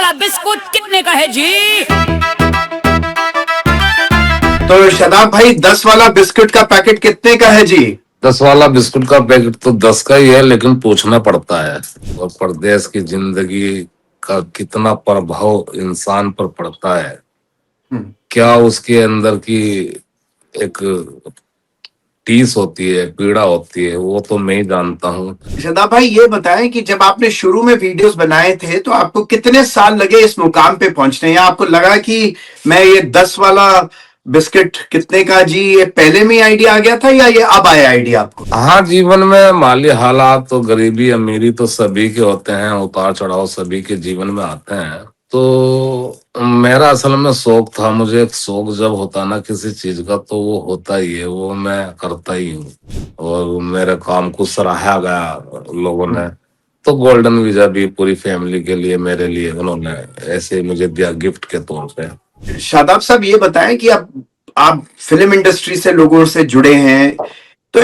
वाला बिस्कुट कितने का है जी? तो शादाब भाई 10 वाला बिस्कुट का पैकेट कितने का है जी? 10 वाला बिस्कुट का पैकेट तो 10 का ही है, लेकिन पूछना पड़ता है। और परदेश की जिंदगी का कितना प्रभाव इंसान पर पड़ता है, क्या उसके अंदर की एक टीस होती है, पीड़ा होती है, वो तो मैं ही जानता हूँ। शादाब भाई ये बताएं कि जब आपने शुरू में वीडियोस बनाए थे तो आपको कितने साल लगे इस मुकाम पे पहुंचने, या आपको लगा कि मैं ये 10 वाला बिस्किट कितने का जी, ये पहले में आइडिया आ गया था या ये अब आया आइडिया आपको? हाँ, जीवन में माली हालात तो गरीबी अमीरी तो सभी के होते हैं, उतार चढ़ाव सभी के जीवन में आते हैं। तो मेरा असल में शौक था, मुझे एक शौक जब होता ना किसी चीज का तो वो होता ही है, वो मैं करता ही हूँ। और मेरे काम को सराहा गया लोगों ने, तो गोल्डन वीजा भी पूरी फैमिली के लिए मेरे लिए उन्होंने ऐसे मुझे दिया गिफ्ट के तौर पे। शादाब साहब ये बताएं कि आप फिल्म इंडस्ट्री से लोगों से जुड़े हैं तो,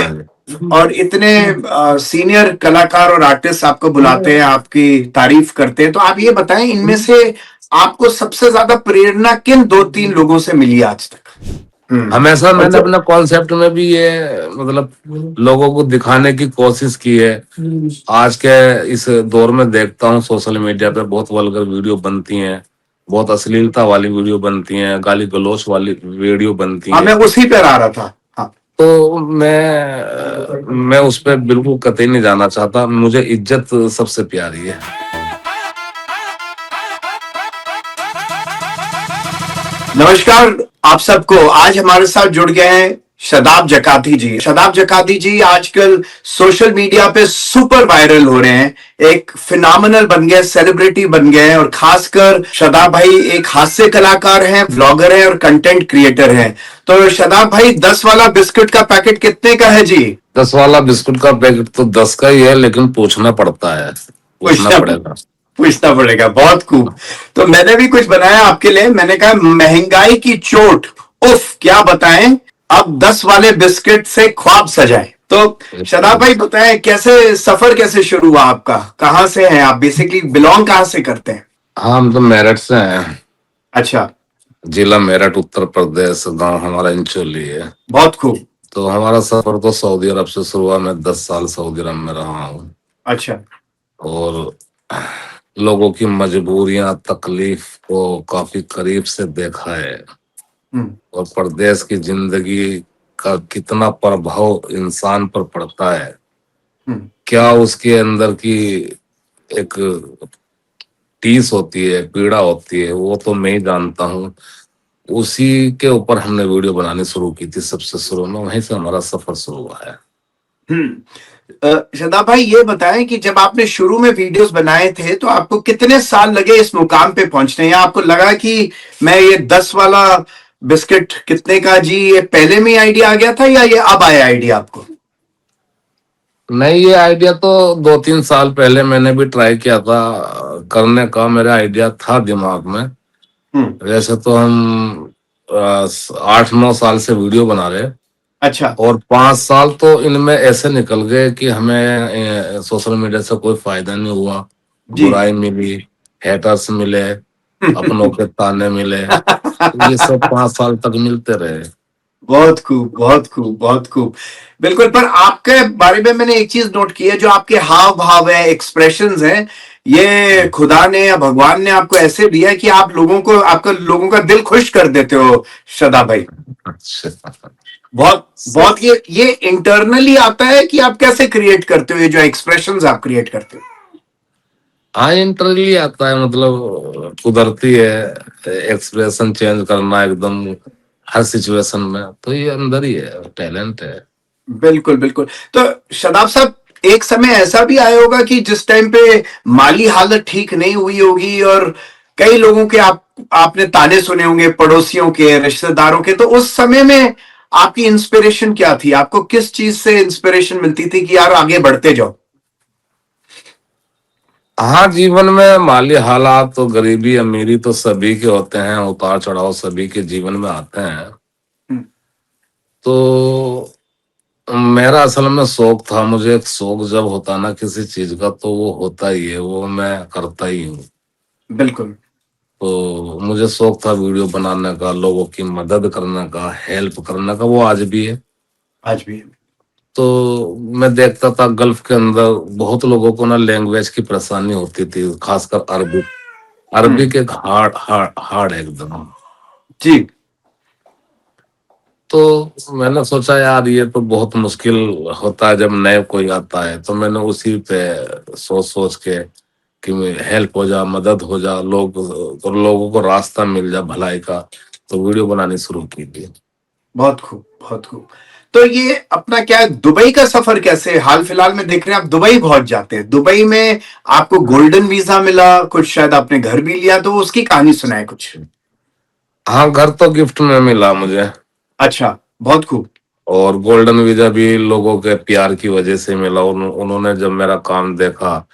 और इतने सीनियर कलाकार और आर्टिस्ट आपको बुलाते हैं, आपकी तारीफ करते हैं, तो आप ये बताएं इनमें से आपको सबसे ज्यादा प्रेरणा किन 2-3 लोगों से मिली आज तक? हमेशा मैंने अपने कॉन्सेप्ट में भी ये मतलब लोगों को दिखाने की कोशिश की है। आज के इस दौर में देखता हूँ सोशल मीडिया पे बहुत वल्गर वीडियो बनती हैं, बहुत अश्लीलता वाली वीडियो बनती हैं, गाली गलौज वाली वीडियो बनती हैं। मैं उसी पर आ रहा था। तो मैं उस पर बिल्कुल कतई नहीं जाना चाहता, मुझे इज्जत सबसे प्यारी है। नमस्कार आप सबको। आज हमारे साथ जुड़ गए हैं शादाब जकाती जी। शादाब जकाती जी आजकल सोशल मीडिया पे सुपर वायरल हो रहे हैं, एक फिनोमिनल बन गए, सेलिब्रिटी बन गए हैं। और खासकर शादाब भाई एक हास्य कलाकार हैं, व्लॉगर हैं और कंटेंट क्रिएटर हैं। तो शादाब भाई 10 वाला बिस्कुट का पैकेट कितने का है जी? 10 वाला बिस्कुट का पैकेट तो 10 का ही है, लेकिन पूछना पड़ता है, पूछना पड़ेगा। बहुत खूब। तो मैंने भी कुछ बनाया आपके लिए। मैंने कहा महंगाई की चोट, उफ क्या बताएं, अब 10 वाले बिस्किट से ख्वाब सजाएं। तो शादाब भाई बताएं कैसे सफर कैसे शुरू हुआ आपका? कहां से हैं आप? बेसिकली बिलोंग कहां से करते हैं? हाँ, हम तो मेरठ से हैं। अच्छा। जिला मेरठ, उत्तर प्रदेश। गांव हमारा इंचोली है। बहुत खूब। तो हमारा सफर तो सऊदी अरब से शुरू हुआ। मैं 10 साल सऊदी अरब में रहा हूँ। अच्छा। और लोगों की मजबूरियां, तकलीफ को काफी करीब से देखा है। और परदेश की जिंदगी का कितना प्रभाव इंसान पर पड़ता है, क्या उसके अंदर की एक टीस होती है, पीड़ा होती है, वो तो मैं ही जानता हूँ। उसी के ऊपर हमने वीडियो बनानी शुरू की थी सबसे शुरू में, वहीं से हमारा सफर शुरू हुआ है। शादाब भाई ये बताएं कि जब आपने शुरू में वीडियोस बनाए थे तो आपको कितने साल लगे इस मुकाम पे पहुंचने, या आपको लगा कि मैं ये 10 वाला बिस्किट कितने का जी, ये पहले में आइडिया आ गया था या ये अब आया आइडिया आपको? नहीं, ये आइडिया तो 2-3 साल पहले मैंने भी ट्राई किया था करने का। मेरा आइडिया था दिमाग में। वैसे तो हम 8-9 साल से वीडियो बना रहे। अच्छा। और 5 साल तो इनमें ऐसे निकल गए कि हमें सोशल मीडिया से कोई फायदा नहीं हुआ। बुराई मिली, हेटर्स मिले, अपनों के ताने मिले। ये सब 5 साल तक मिलते रहे। बहुत खूब, बहुत खूब, बहुत खूब। बिल्कुल। पर आपके बारे में मैंने एक चीज नोट की है, जो आपके हाव भाव है, एक्सप्रेशंस हैं, ये खुदा ने या भगवान ने आपको ऐसे दिया कि आप लोगों का दिल खुश कर देते हो शादाब भाई। अच्छा। बहुत ये इंटरनली आता है कि आप कैसे क्रिएट करते हो ये जो एक्सप्रेशंस आप क्रिएट करते हो? हाँ, इंटरव्यू आता है, मतलब कुदरती है एक्सप्रेशन चेंज करना एकदम हर सिचुएशन में। तो ये अंदर ही है, टैलेंट है। बिल्कुल बिल्कुल। तो शादाब साहब एक समय ऐसा भी आया होगा कि जिस टाइम पे माली हालत ठीक नहीं हुई होगी और कई लोगों के आपने ताने सुने होंगे, पड़ोसियों के, रिश्तेदारों के। तो उस समय में आपकी इंस्पिरेशन क्या थी? आपको किस चीज से इंस्पिरेशन मिलती थी कि यार आगे बढ़ते जाओ? हाँ, जीवन में माली हालात तो गरीबी अमीरी तो सभी के होते हैं, उतार चढ़ाव सभी के जीवन में आते हैं। तो मेरा असल में शौक था, मुझे एक शौक जब होता ना किसी चीज का तो वो होता ही है, वो मैं करता ही हूँ। बिल्कुल। तो मुझे शौक था वीडियो बनाने का, लोगों की मदद करने का, हेल्प करने का, वो आज भी है। आज भी। तो मैं देखता था गल्फ के अंदर बहुत लोगों को ना लैंग्वेज की परेशानी होती थी, खासकर अरबी। हम्म। अरबी के हार्ड हार्ड हार्ड एकदम। जी। तो मैंने सोचा यार ये तो बहुत मुश्किल होता है जब नए कोई आता है, तो मैंने उसी पे सोच सोच के कि हेल्प हो जा, मदद हो जा, लोगों को रास्ता मिल जा भलाई का, तो वीडियो बनानी शुरू की थी। बहुत खूब, बहुत खूब। तो ये अपना क्या है, दुबई का सफर कैसे? हाल फिलहाल में देख रहे हैं आप दुबई बहुत जाते हैं। दुबई में आपको गोल्डन वीजा मिला, कुछ शायद आपने घर भी लिया, तो उसकी कहानी सुनाए कुछ। हाँ, घर तो गिफ्ट में मिला मुझे। अच्छा, बहुत खूब। और गोल्डन वीजा भी लोगों के प्यार की वजह से मिला। उन्होंने जब मेरा काम देखा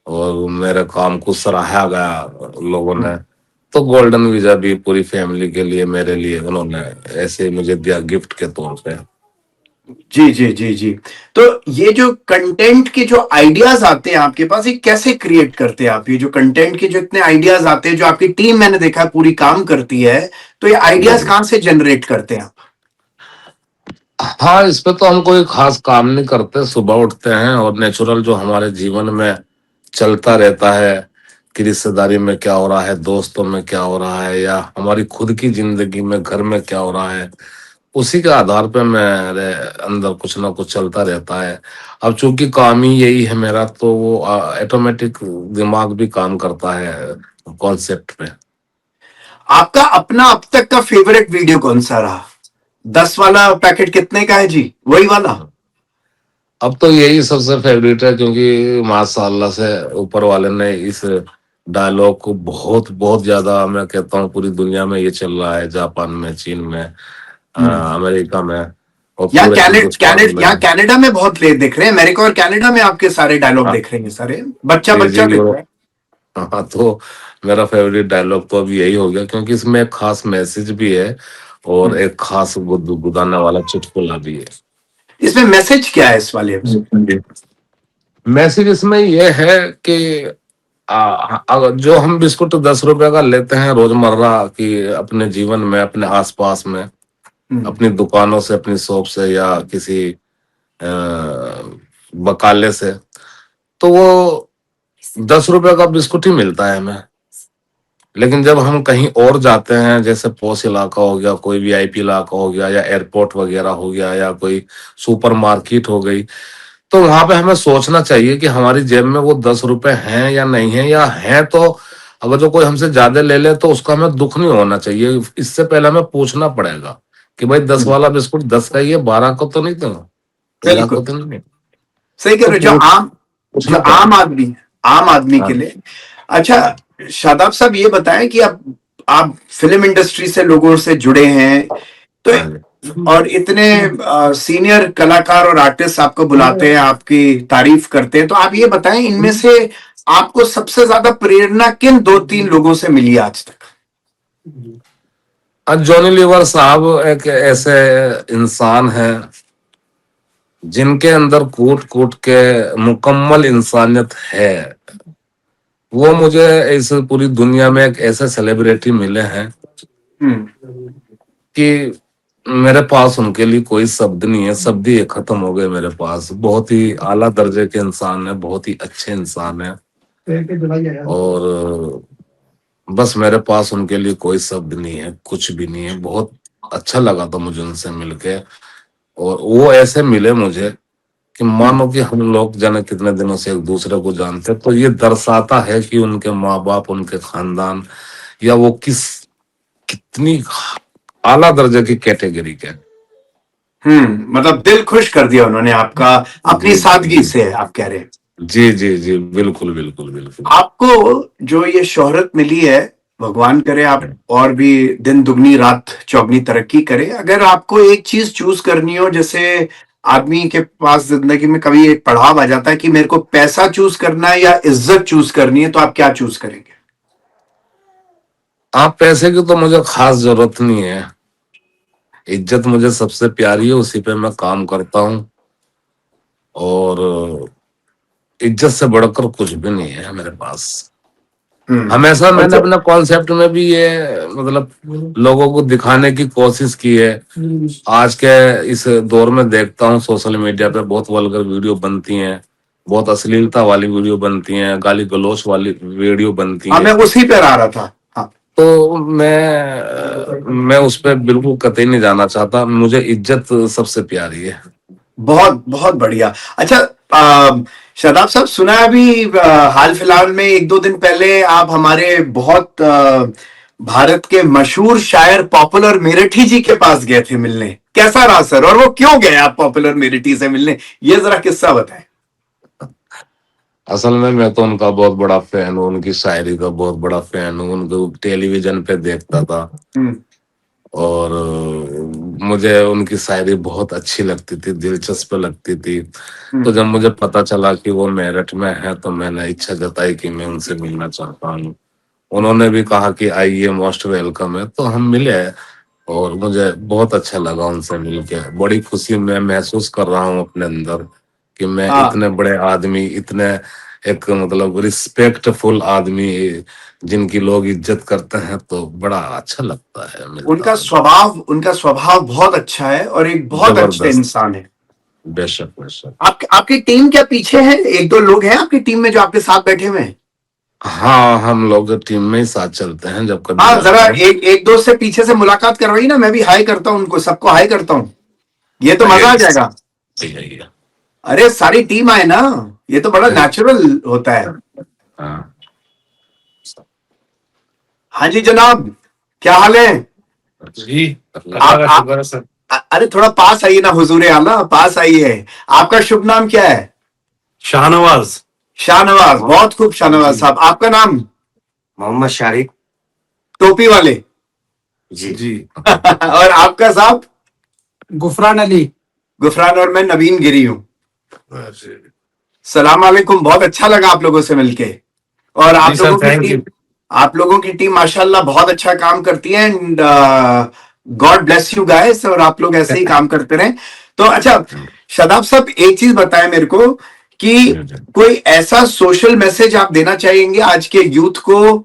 और मेरे काम को सराहा गया लोगों ने, तो गोल्डन वीजा भी पूरी फैमिली के लिए, मेरे लिए उन्होंने ऐसे मुझे दिया गिफ्ट के तौर पे। जी जी जी जी। तो ये जो कंटेंट के जो आइडियाज आते हैं आपके पास, ये कैसे क्रिएट करते हैं आप? ये जो कंटेंट के जो इतने आइडियाज आते हैं, जो आपकी टीम मैंने देखा है पूरी काम करती है, तो ये आइडियाज जी। कहां से जनरेट करते हैं आप? हाँ, इस पे तो हम कोई खास काम नहीं करते, सुबह उठते हैं और नेचुरल जो हमारे जीवन में चलता रहता है कि रिश्तेदारी में क्या हो रहा है, दोस्तों में क्या हो रहा है, या हमारी खुद की जिंदगी में घर में क्या हो रहा है, उसी के आधार पे मेरे अंदर कुछ ना कुछ चलता रहता है। अब चूंकि काम ही यही है मेरा, तो वो ऑटोमेटिक दिमाग भी काम करता है कॉन्सेप्ट पे। आपका अपना अब तक का फेवरेट वीडियो कौन सा रहा? 10 वाला पैकेट कितने का है जी, वही वाला? अब तो यही सबसे फेवरेट है, क्योंकि माशाल्लाह से ऊपर वाले ने इस डायलॉग को बहुत बहुत ज्यादा, मैं कहता हूँ पूरी दुनिया में ये चल रहा है, जापान में, चीन में, अमेरिका में और यहाँ पूरे हिंदुस्तान में। यहाँ कनाडा में बहुत लेट देख रहे हैं, अमेरिका और कनाडा में आपके सारे डायलॉग हाँ, देख रहे हैं सारे, बच्चा जी जी, बच्चा देख रहा है। हाँ, तो मेरा फेवरेट डायलॉग तो अभी यही हो गया, क्योंकि इसमें एक खास मैसेज भी है और एक खास गुदाने वाला चुटकुला भी है। इसमें मैसेज क्या है इस वाले में? मैसेज इसमें यह है कि अगर जो हम बिस्कुट 10 रुपए का लेते हैं रोजमर्रा की अपने जीवन में, अपने आसपास में, हम्म। अपनी दुकानों से, अपनी शॉप से, या किसी बकाले से, तो वो 10 रुपए का बिस्कुट ही मिलता है हमें। लेकिन जब हम कहीं और जाते हैं, जैसे पॉश इलाका हो गया, कोई वीआईपी इलाका हो गया, या एयरपोर्ट वगैरह हो गया, या कोई सुपर मार्केट हो गई, तो वहां पे हमें सोचना चाहिए कि हमारी जेब में वो 10 रुपए हैं या नहीं है, या हैं तो अगर जो कोई हमसे ज्यादा ले ले तो उसका हमें दुख नहीं होना चाहिए। इससे पहले हमें पूछना पड़ेगा कि भाई 10 वाला बिस्कुट 10 का ही है, 12 को तो नहीं, तो 13 को बिल्कुल तो नहीं। सही कह तो रहे हो। जो पूछना आम पड़ेगा। आदमी, आम आदमी के हाँ, लिए। अच्छा, शादाब साहब ये बताएं कि आप फिल्म इंडस्ट्री से लोगों से जुड़े हैं, तो हाँ जी। और इतने सीनियर कलाकार और आर्टिस्ट आपको बुलाते हैं, आपकी तारीफ करते हैं, तो आप ये बताएं इनमें से आपको सबसे ज्यादा प्रेरणा किन दो तीन लोगों से मिली आज तक? आज जॉनी लीवर साहब एक ऐसे इंसान हैं जिनके अंदर कूट कूट के मुकम्मल इंसानियत है। वो मुझे इस पूरी दुनिया में एक ऐसे सेलिब्रिटी मिले हैं हम्म। कि मेरे पास उनके लिए कोई शब्द नहीं है, शब्द ही खत्म हो गए मेरे पास। बहुत ही आला दर्जे के इंसान है, बहुत ही अच्छे इंसान है, और बस मेरे पास उनके लिए कोई शब्द नहीं है, कुछ भी नहीं है। बहुत अच्छा लगा था मुझे उनसे मिलके, और वो ऐसे मिले मुझे कि मानो कि हम लोग जाने कितने दिनों से एक दूसरे को जानते हैं। तो ये दर्शाता है कि उनके माँ बाप, उनके खानदान, या वो कितनी आला दर्जे की कैटेगरी के। मतलब दिल खुश कर दिया उन्होंने आपका, अपनी जी जी सादगी जी से, आप कह रहे हैं। जी जी जी, बिल्कुल बिल्कुल बिल्कुल। आपको जो ये शोहरत मिली है, भगवान करे आप और भी दिन दुगनी रात चौगनी तरक्की करे। अगर आपको एक चीज चूज करनी हो, जैसे आदमी के पास जिंदगी में कभी एक पड़ाव आ जाता है कि मेरे को पैसा चूज करना है या इज्जत चूज करनी है, तो आप क्या चूज करेंगे? आप पैसे की तो मुझे खास जरूरत नहीं है, इज्जत मुझे सबसे प्यारी है, उसी पे मैं काम करता हूँ। और इज्जत से बढ़कर कुछ भी नहीं है मेरे पास। हमेशा और मैंने अपने कॉन्सेप्ट में भी ये मतलब लोगों को दिखाने की कोशिश की है। आज के इस दौर में देखता हूँ सोशल मीडिया पे बहुत वल्गर वीडियो बनती हैं, बहुत अश्लीलता वाली वीडियो बनती हैं, गाली गलौच वाली वीडियो बनती हाँ, हैं। मैं उसी पे आ रहा था। हाँ, तो मैं उस पर बिल्कुल कतई नहीं जाना चाहता। मुझे इज्जत सबसे प्यारी है। बहुत बहुत बढ़िया। अच्छा, शादाब साहब, सुना है अभी हाल फिलहाल में एक दो दिन पहले आप हमारे बहुत भारत के मशहूर शायर पॉपुलर मेरठी जी के पास गए थे मिलने। कैसा रहा सर, और वो क्यों गए आप पॉपुलर मेरठी से मिलने, ये जरा किस्सा बताएं। असल में मैं तो उनका बहुत बड़ा फैन हूँ, उनकी शायरी का बहुत बड़ा फैन हूँ। उनको टेलीविजन पे देखता था हम्म। और मुझे उनकी शायरी बहुत अच्छी लगती थी, दिलचस्प लगती थी। तो जब मुझे पता चला कि वो मेरठ में है तो मैंने इच्छा जताई कि मैं उनसे मिलना चाहता हूँ। उन्होंने भी कहा कि आइए, मोस्ट वेलकम है। तो हम मिले और मुझे बहुत अच्छा लगा उनसे मिलके। बड़ी खुशी मैं महसूस कर रहा हूँ अपने अंदर कि मैं हाँ, इतने बड़े आदमी, इतने एक मतलब रिस्पेक्टफुल आदमी जिनकी लोग इज्जत करते हैं, तो बड़ा अच्छा लगता है, मिलता है। उनका स्वभाव बहुत अच्छा है और एक बहुत अच्छे जबरदस्त। इंसान है। बेशक बेशक। आपकी टीम क्या पीछे है? एक दो लोग हैं आपकी टीम में जो आपके साथ बैठे हुए हैं? हाँ, हम लोग टीम में ही साथ चलते हैं जब कभी हाँ, जाते जरा हैं। एक एक दो से पीछे से मुलाकात करवाई ना, मैं भी हाई करता हूँ उनको, सबको हाई करता हूँ। ये तो आइए मजा आ आइए जाएगा। आइए आइए। अरे सारी टीम आए ना, ये तो बड़ा नेचुरल होता है। हाँ हाँ जी जनाब, क्या हाल है? जी, आप अरे थोड़ा पास आइए ना, हुजूर आला पास आइए। आपका शुभ नाम क्या है? शाहनवाज। शाहनवाज, बहुत खूब शाहनवाज साहब। आपका नाम? मोहम्मद शारिक। टोपी वाले। जी जी। और आपका साहब? गुफरान अली। गुफरान। और मैं नवीन गिरी हूँ। सलाम वालेकुम, बहुत अच्छा लगा आप लोगों से मिलके। और जी सर, थैंक यू। आप लोगों की टीम माशाल्लाह बहुत अच्छा काम करती है, and God bless you guys, और आप लोग ऐसे ही काम करते रहें। तो अच्छा, शादाब साहब, एक चीज बताएं मेरे को कि कोई ऐसा सोशल मैसेज आप देना चाहेंगे आज के यूथ को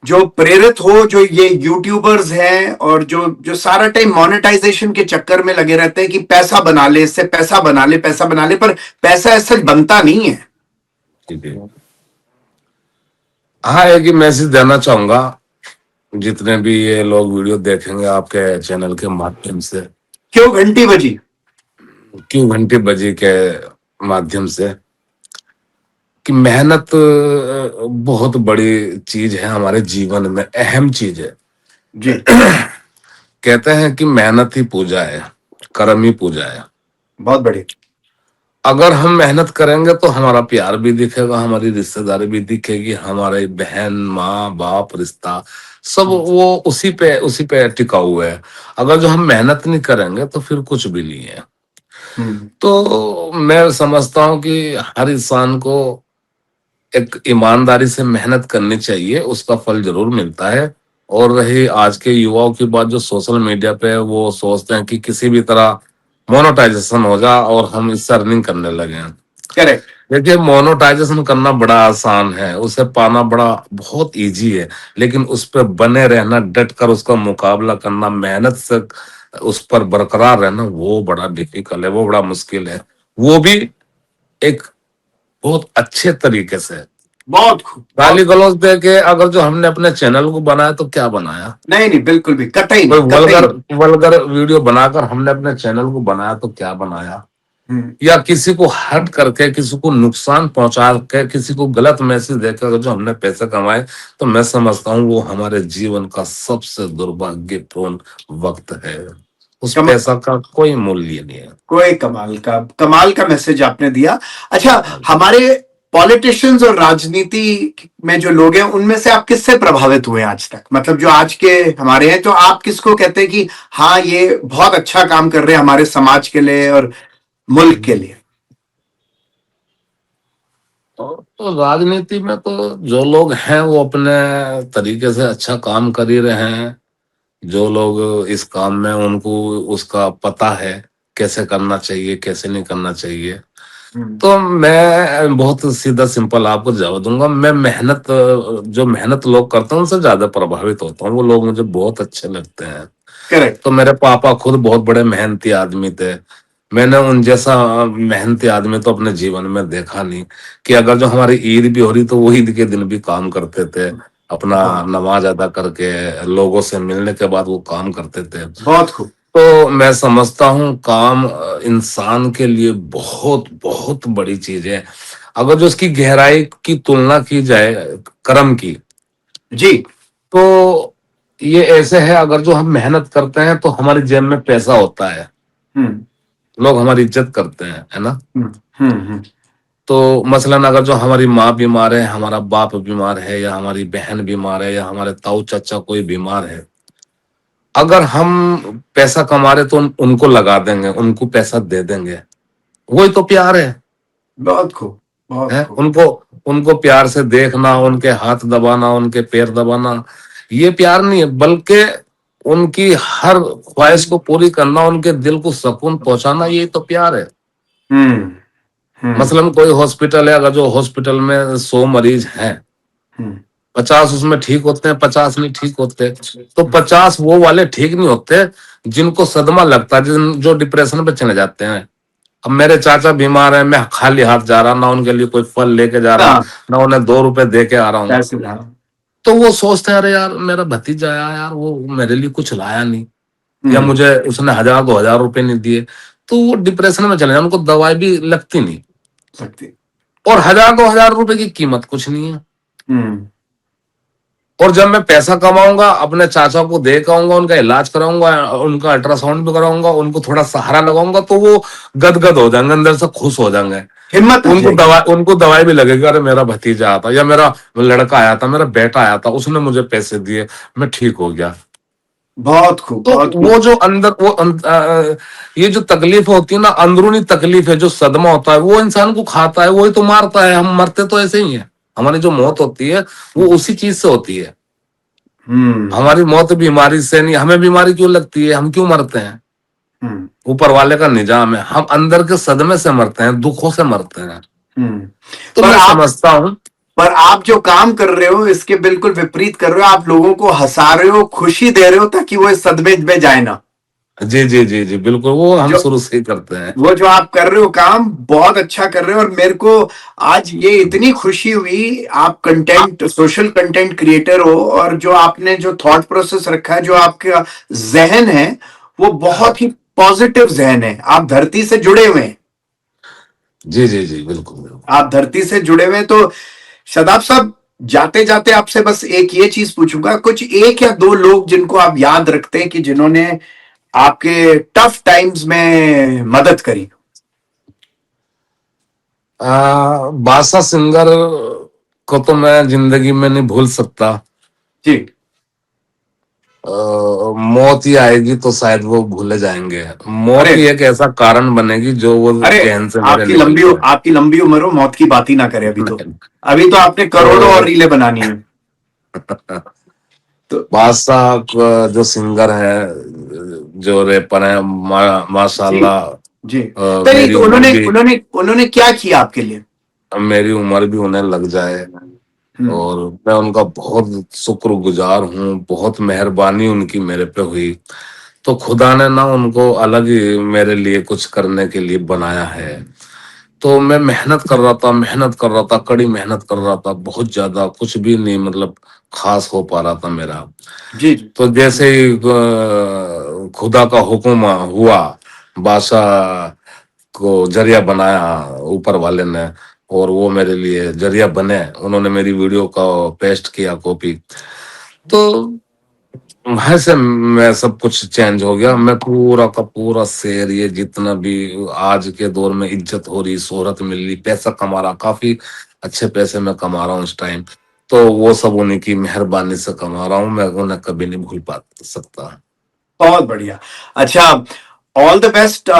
जो प्रेरित हो, जो ये यूट्यूबर्स हैं और जो जो सारा टाइम मोनेटाइजेशन के चक्कर में लगे रहते हैं कि पैसा बना ले, इससे पैसा बना ले, पैसा बना ले, पर पैसा ऐसा बनता नहीं है। ठीक है। हाँ, एक ही मैसेज देना चाहूंगा जितने भी ये लोग वीडियो देखेंगे आपके चैनल के माध्यम से। क्यों घंटी बजी? क्यों घंटी बजी के माध्यम से कि मेहनत बहुत बड़ी चीज है हमारे जीवन में, अहम चीज है। जी, कहते हैं कि मेहनत ही पूजा है, कर्म ही पूजा है। बहुत बढ़िया। अगर हम मेहनत करेंगे तो हमारा प्यार भी दिखेगा, हमारी रिश्तेदारी भी दिखेगी, हमारे बहन माँ बाप रिश्ता सब वो उसी पे टिका हुआ है। अगर जो हम मेहनत नहीं करेंगे तो फिर कुछ भी नहीं है। तो मैं समझता हूँ कि हर इंसान को एक ईमानदारी से मेहनत करनी चाहिए, उसका फल जरूर मिलता है। और रही आज के युवाओं की बात, जो सोशल मीडिया पे वो सोचते हैं कि किसी भी तरह मोनेटाइजेशन हो जा और हम इससे अर्निंग करने लगे हैं। करेक्ट। देखिए, मोनेटाइजेशन करना बड़ा आसान है, उसे पाना बड़ा बहुत इजी है, लेकिन उस पर बने रहना, डट कर उसका मुकाबला करना, मेहनत से उस पर बरकरार रहना, वो बड़ा डिफिकल्ट है, वो बड़ा मुश्किल है। वो भी एक बहुत अच्छे तरीके से। बहुत खूब, गाली बहुत। गलौज दे के अगर जो हमने अपने चैनल को बनाया तो क्या बनाया? नहीं नहीं, बिल्कुल भी, कतई कोई नहीं, कतई वल्गर नहीं। वल्गर वीडियो बनाकर हमने अपने चैनल को बनाया तो क्या बनाया? हम्म। या किसी को हर्ट करके, किसी को नुकसान पहुंचा के, किसी को गलत मैसेज देकर अगर जो हमने पैसे कमाए, तो मैं समझता हूँ वो हमारे जीवन का सबसे दुर्भाग्यपूर्ण वक्त है। उस कम, पैसा का कोई मूल्य नहीं है। कोई कमाल का मैसेज आपने दिया। अच्छा, हमारे पॉलिटिशियंस और राजनीति में जो लोग हैं उनमें से आप किससे प्रभावित हुए आज तक? मतलब जो आज के हमारे हैं, तो आप किसको कहते हैं कि हाँ ये बहुत अच्छा काम कर रहे हैं हमारे समाज के लिए और मुल्क के लिए? तो राजनीति में तो जो लोग हैं वो अपने तरीके से अच्छा काम कर ही रहे हैं। जो लोग इस काम में, उनको उसका पता है कैसे करना चाहिए, कैसे नहीं करना चाहिए। तो मैं बहुत सीधा सिंपल आपको जवाब दूंगा। मैं जो मेहनत लोग करते हैं उनसे ज्यादा प्रभावित होता हूँ। वो लोग मुझे बहुत अच्छे लगते हैं। करेक्ट। तो मेरे पापा खुद बहुत बड़े मेहनती आदमी थे। मैंने उन जैसा मेहनती आदमी तो अपने जीवन में देखा नहीं। कि अगर जो हमारी ईद भी हो रही तो वो ईद के दिन भी काम करते थे, अपना नमाज अदा करके लोगों से मिलने के बाद वो काम करते थे। बहुत खूब। तो मैं समझता हूँ काम इंसान के लिए बहुत बहुत बड़ी चीज है। अगर जो उसकी गहराई की तुलना की जाए कर्म की, जी। तो ये ऐसे है, अगर जो हम मेहनत करते हैं तो हमारी जेब में पैसा होता है, हम्म लोग हमारी इज्जत करते हैं, है ना। हम्म हम्म तो मसलन अगर जो हमारी माँ बीमार है, हमारा बाप बीमार है, या हमारी बहन बीमार है, या हमारे ताऊ चाचा कोई बीमार है, अगर हम पैसा कमा रहे तो उनको लगा देंगे, उनको पैसा दे देंगे, वही तो प्यार बहुत खूब। बहुत है। खूब। उनको उनको प्यार से देखना, उनके हाथ दबाना, उनके पैर दबाना, ये प्यार नहीं है, बल्कि उनकी हर ख्वाहिश को पूरी करना, उनके दिल को सुकून पहुंचाना, ये तो प्यार है। हम्म हम्म मसलन कोई हॉस्पिटल है, अगर जो हॉस्पिटल में 100 मरीज हैं, हम्म 50 उसमें ठीक होते हैं, 50 नहीं ठीक होते, तो 50 वो वाले ठीक नहीं होते जिनको सदमा लगता है, जो डिप्रेशन पे चले जाते हैं। अब मेरे चाचा बीमार है, मैं खाली हाथ जा रहा, ना उनके लिए कोई फल लेके जा रहा, हाँ, ना उन्हें 2 रुपए दे के आ रहा हूँ, पैसे ला। तो वो सोचते हैं अरे यार मेरा भतीजा आया यार, वो मेरे लिए कुछ लाया नहीं, या हम्म मुझे उसने 1000 2000 रुपए नहीं दिए, तो वो डिप्रेशन में चले जाए, उनको दवाई भी लगती नहीं। सकती। और 1000 2000 रुपए की कीमत कुछ नहीं है। हम्म और जब मैं पैसा कमाऊंगा, अपने चाचा को दे के आऊंगा, उनका इलाज कराऊंगा, उनका अल्ट्रासाउंड भी कराऊंगा, उनको थोड़ा सहारा लगाऊंगा, तो वो गदगद हो जाएंगे, अंदर से खुश हो जाएंगे। हिम्मत आ जाएगी। उनको दवाई भी लगेगी, अरे मेरा भतीजा आया था, या मेरा लड़का आया था, मेरा बेटा आया था, उसने मुझे पैसे दिए, मैं ठीक हो गया। बहुत खूब। तो बहुत वो खूब। जो अंदर ये जो तकलीफ होती है ना, अंदरूनी तकलीफ है, जो सदमा होता है, वो इंसान को खाता है, वही तो मारता है। हम मरते तो ऐसे ही है, हमारी जो मौत होती है वो उसी चीज से होती है। हम्म हमारी मौत बीमारी से नहीं, हमें बीमारी क्यों लगती है, हम क्यों मरते हैं, हम्म ऊपर वाले का निजाम है। हम अंदर के सदमे से मरते हैं, दुखों से मरते हैं। हम्म तो पर मैं आप समझता हूँ। पर आप जो काम कर रहे हो इसके बिल्कुल विपरीत कर रहे हो। आप लोगों को हंसा रहे हो, खुशी दे रहे हो, ताकि वो इस सदमे में जाए ना। जी जी जी जी, बिल्कुल, वो हम जो शुरू से ही करते हैं। वो जो आप कर रहे हो काम बहुत अच्छा कर रहे हो। और मेरे को आज ये इतनी खुशी हुई, आप कंटेंट, सोशल कंटेंट क्रिएटर हो, और जो आपने जो थॉट प्रोसेस रखा है, जो आपका जहन है, वो बहुत ही पॉजिटिव जहन है। आप धरती से जुड़े हुए हैं। जी जी जी, बिल्कुल बिल्कुल। आप धरती से जुड़े हुए हैं। तो शादाब साहब, जाते जाते आपसे बस एक ये चीज पूछूंगा, कुछ एक या दो लोग जिनको आप याद रखते हैं कि जिन्होंने आपके टफ टाइम्स में मदद करी। बादशाह सिंगर को तो मैं जिंदगी में नहीं भूल सकता। जी। मौत ही आएगी तो शायद वो भूले जाएंगे। मौत अरे ही एक ऐसा कारण बनेगी जो वो अरे, जहन से मेरे निकल जाए। आपकी लंबी उम्र हो, मौत की बात ही ना करें। अभी तो आपने करोड़ों और तो रीलें बनानी है। तो बादशाह जो सिंगर है, जो रैपर है, जी माशाल्लाह, जी। तो नहीं, मेरी तो उम्र उन्होंने भी उन्होंने उन्होंने क्या किया आपके लिए? मेरी उम्र भी उन्हें लग जाए, हम्म और मैं उनका बहुत शुक्रगुजार हूँ। बहुत मेहरबानी उनकी मेरे पे हुई, तो खुदा ने ना उनको अलग ही मेरे लिए कुछ करने के लिए बनाया है। तो मैं मेहनत कर रहा था, कड़ी मेहनत कर रहा था, बहुत ज्यादा, कुछ भी नहीं मतलब खास हो पा रहा था मेरा। जी जी। तो जैसे ही खुदा का हुक्म हुआ, बादशाह को जरिया बनाया ऊपर वाले ने, और वो मेरे लिए जरिया बने। उन्होंने मेरी वीडियो का पेस्ट किया, कॉपी, तो वहां से मैं सब कुछ चेंज हो गया। मैं पूरा का पूरा शेर, ये जितना भी आज के दौर में इज्जत हो रही, शोहरत मिल रही, पैसा कमा रहा, काफी अच्छे पैसे मैं कमा रहा हूँ इस टाइम, तो वो सब उन्हीं की मेहरबानी से कमा रहा हूँ। मैं उन्हें कभी नहीं भूल पा सकता। बहुत बढ़िया। अच्छा, ऑल द बेस्ट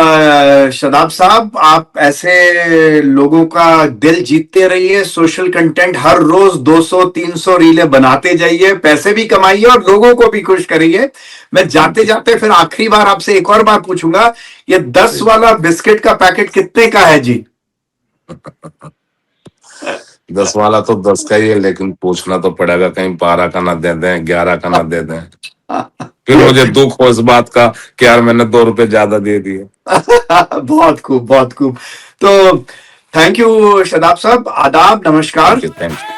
शदाब साहब। आप ऐसे लोगों का दिल जीतते रहिए। सोशल कंटेंट हर रोज 200 300 रीलें बनाते जाइए, पैसे भी कमाइए और लोगों को भी खुश करिए। मैं जाते जाते फिर आखिरी बार आपसे एक और बार पूछूंगा, ये 10 वाला बिस्किट का पैकेट कितने का है जी? 10 वाला तो 10 का ही है, लेकिन पूछना तो पड़ेगा कहीं 12 का ना दे दें, 11 का ना दे दें। फिर मुझे दुख हो इस बात का कि यार मैंने 2 रुपए ज्यादा दे दिए। बहुत खूब, बहुत खूब। तो थैंक यू शदाब साहब, आदाब, नमस्कार। Thank you.